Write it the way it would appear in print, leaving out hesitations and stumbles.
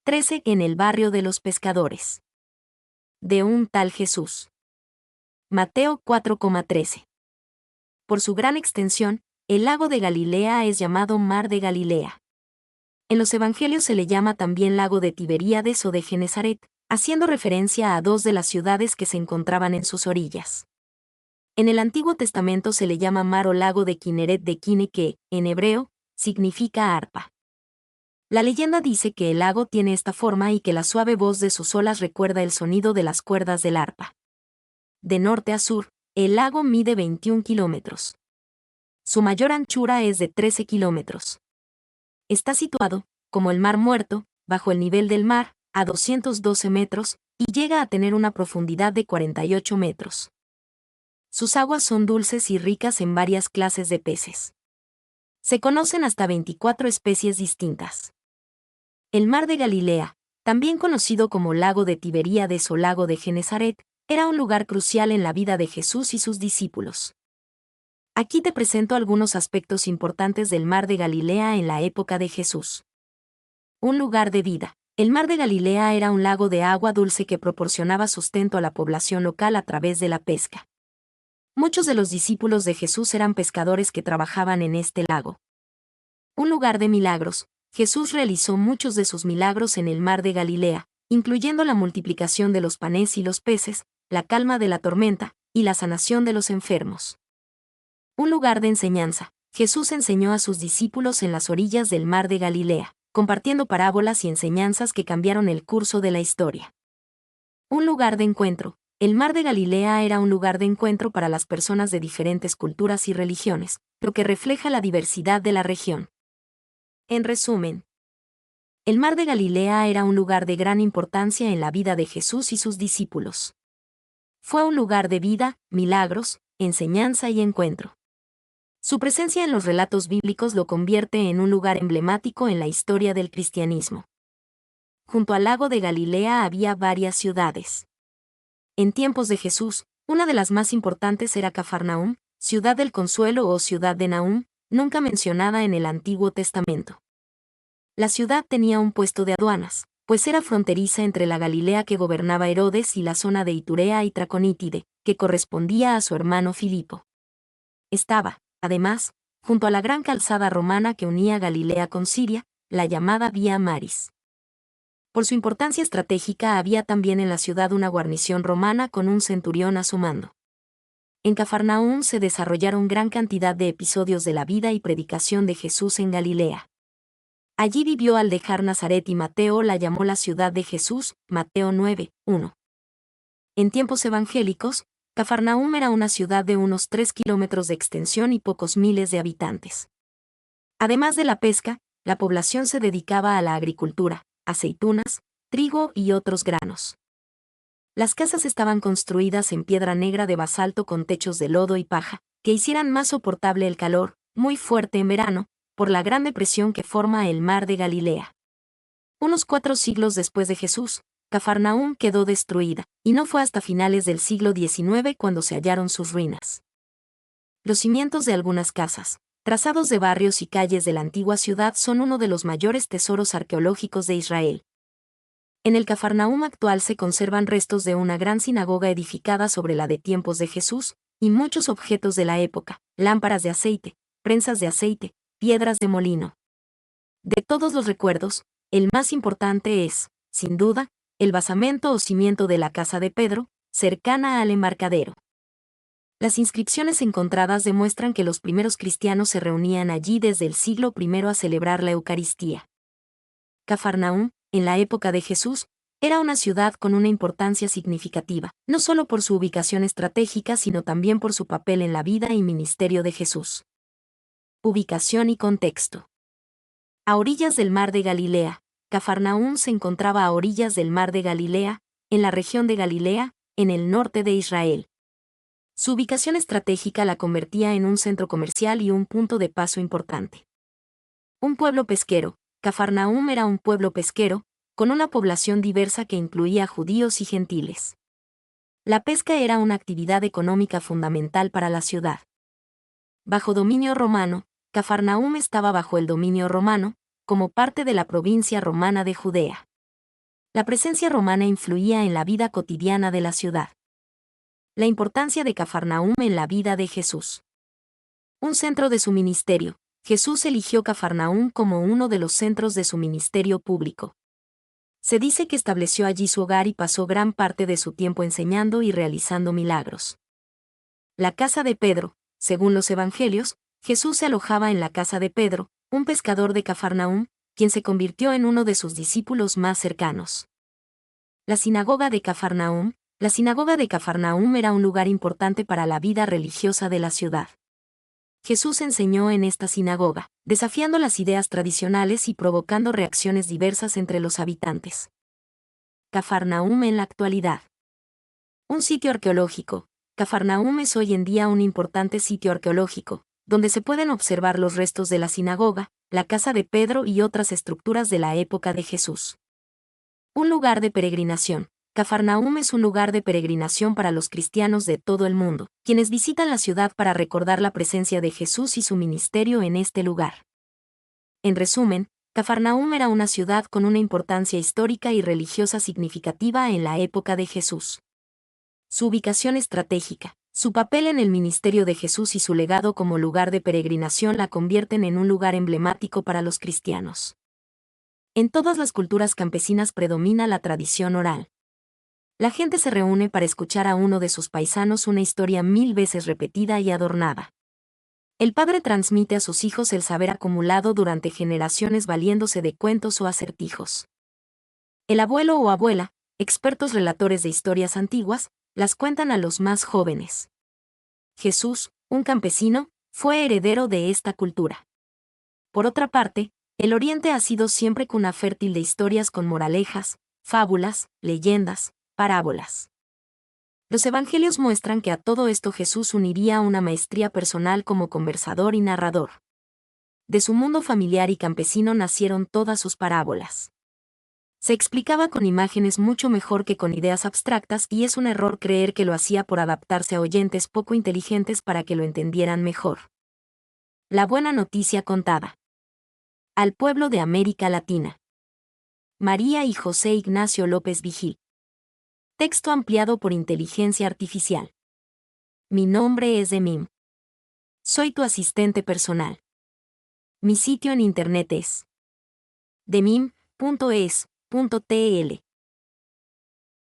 13 en el barrio de los pescadores. De un tal Jesús. Mateo 4,13. Por su gran extensión, el lago de Galilea es llamado Mar de Galilea. En los evangelios se le llama también lago de Tiberíades o de Genesaret, haciendo referencia a dos de las ciudades que se encontraban en sus orillas. En el Antiguo Testamento se le llama mar o lago de Kineret de Kine que, en hebreo, significa arpa. La leyenda dice que el lago tiene esta forma y que la suave voz de sus olas recuerda el sonido de las cuerdas del arpa. De norte a sur, el lago mide 21 kilómetros. Su mayor anchura es de 13 kilómetros. Está situado, como el Mar Muerto, bajo el nivel del mar, a 212 metros, y llega a tener una profundidad de 48 metros. Sus aguas son dulces y ricas en varias clases de peces. Se conocen hasta 24 especies distintas. El Mar de Galilea, también conocido como Lago de Tiberíades o Lago de Genesaret, era un lugar crucial en la vida de Jesús y sus discípulos. Aquí te presento algunos aspectos importantes del Mar de Galilea en la época de Jesús. Un lugar de vida. El Mar de Galilea era un lago de agua dulce que proporcionaba sustento a la población local a través de la pesca. Muchos de los discípulos de Jesús eran pescadores que trabajaban en este lago. Un lugar de milagros. Jesús realizó muchos de sus milagros en el Mar de Galilea, incluyendo la multiplicación de los panes y los peces, la calma de la tormenta, y la sanación de los enfermos. Un lugar de enseñanza. Jesús enseñó a sus discípulos en las orillas del Mar de Galilea, compartiendo parábolas y enseñanzas que cambiaron el curso de la historia. Un lugar de encuentro. El Mar de Galilea era un lugar de encuentro para las personas de diferentes culturas y religiones, lo que refleja la diversidad de la región. En resumen, el Mar de Galilea era un lugar de gran importancia en la vida de Jesús y sus discípulos. Fue un lugar de vida, milagros, enseñanza y encuentro. Su presencia en los relatos bíblicos lo convierte en un lugar emblemático en la historia del cristianismo. Junto al lago de Galilea había varias ciudades. En tiempos de Jesús, una de las más importantes era Cafarnaúm, ciudad del Consuelo o ciudad de Nahum, nunca mencionada en el Antiguo Testamento. La ciudad tenía un puesto de aduanas, pues era fronteriza entre la Galilea que gobernaba Herodes y la zona de Iturea y Traconítide, que correspondía a su hermano Filipo. Estaba, además, junto a la gran calzada romana que unía Galilea con Siria, la llamada Vía Maris. Por su importancia estratégica había también en la ciudad una guarnición romana con un centurión a su mando. En Cafarnaúm se desarrollaron gran cantidad de episodios de la vida y predicación de Jesús en Galilea. Allí vivió al dejar Nazaret y Mateo la llamó la ciudad de Jesús, Mateo 9:1. En tiempos evangélicos, Cafarnaúm era una ciudad de unos 3 kilómetros de extensión y pocos miles de habitantes. Además de la pesca, la población se dedicaba a la agricultura, aceitunas, trigo y otros granos. Las casas estaban construidas en piedra negra de basalto con techos de lodo y paja, que hicieran más soportable el calor, muy fuerte en verano, por la gran depresión que forma el Mar de Galilea. Unos 4 siglos después de Jesús, Cafarnaúm quedó destruida, y no fue hasta finales del siglo XIX cuando se hallaron sus ruinas. Los cimientos de algunas casas, trazados de barrios y calles de la antigua ciudad son uno de los mayores tesoros arqueológicos de Israel. En el Cafarnaúm actual se conservan restos de una gran sinagoga edificada sobre la de tiempos de Jesús, y muchos objetos de la época, lámparas de aceite, prensas de aceite, piedras de molino. De todos los recuerdos, el más importante es, sin duda, el basamento o cimiento de la casa de Pedro, cercana al embarcadero. Las inscripciones encontradas demuestran que los primeros cristianos se reunían allí desde el siglo I a celebrar la Eucaristía. Cafarnaúm, en la época de Jesús, era una ciudad con una importancia significativa, no solo por su ubicación estratégica sino también por su papel en la vida y ministerio de Jesús. Ubicación y contexto. A orillas del Mar de Galilea, Cafarnaúm se encontraba a orillas del Mar de Galilea, en la región de Galilea, en el norte de Israel. Su ubicación estratégica la convertía en un centro comercial y un punto de paso importante. Un pueblo pesquero, Cafarnaúm era un pueblo pesquero, con una población diversa que incluía judíos y gentiles. La pesca era una actividad económica fundamental para la ciudad. Bajo dominio romano, Cafarnaúm estaba bajo el dominio romano, como parte de la provincia romana de Judea. La presencia romana influía en la vida cotidiana de la ciudad. La importancia de Cafarnaúm en la vida de Jesús. Un centro de su ministerio. Jesús eligió Cafarnaúm como uno de los centros de su ministerio público. Se dice que estableció allí su hogar y pasó gran parte de su tiempo enseñando y realizando milagros. La casa de Pedro. Según los evangelios, Jesús se alojaba en la casa de Pedro, un pescador de Cafarnaúm, quien se convirtió en uno de sus discípulos más cercanos. La sinagoga de Cafarnaúm. La sinagoga de Cafarnaúm era un lugar importante para la vida religiosa de la ciudad. Jesús enseñó en esta sinagoga, desafiando las ideas tradicionales y provocando reacciones diversas entre los habitantes. Cafarnaúm en la actualidad. Un sitio arqueológico. Cafarnaúm es hoy en día un importante sitio arqueológico, donde se pueden observar los restos de la sinagoga, la casa de Pedro y otras estructuras de la época de Jesús. Un lugar de peregrinación. Cafarnaúm es un lugar de peregrinación para los cristianos de todo el mundo, quienes visitan la ciudad para recordar la presencia de Jesús y su ministerio en este lugar. En resumen, Cafarnaúm era una ciudad con una importancia histórica y religiosa significativa en la época de Jesús. Su ubicación estratégica, su papel en el ministerio de Jesús y su legado como lugar de peregrinación la convierten en un lugar emblemático para los cristianos. En todas las culturas campesinas predomina la tradición oral. La gente se reúne para escuchar a uno de sus paisanos una historia 1000 veces repetida y adornada. El padre transmite a sus hijos el saber acumulado durante generaciones valiéndose de cuentos o acertijos. El abuelo o abuela, expertos relatores de historias antiguas, las cuentan a los más jóvenes. Jesús, un campesino, fue heredero de esta cultura. Por otra parte, el Oriente ha sido siempre cuna fértil de historias con moralejas, fábulas, leyendas, parábolas. Los evangelios muestran que a todo esto Jesús uniría una maestría personal como conversador y narrador. De su mundo familiar y campesino nacieron todas sus parábolas. Se explicaba con imágenes mucho mejor que con ideas abstractas y es un error creer que lo hacía por adaptarse a oyentes poco inteligentes para que lo entendieran mejor. La buena noticia contada. Al pueblo de América Latina. María y José Ignacio López Vigil. Texto ampliado por inteligencia artificial. Mi nombre es Demim. Soy tu asistente personal. Mi sitio en internet es demim.es.tl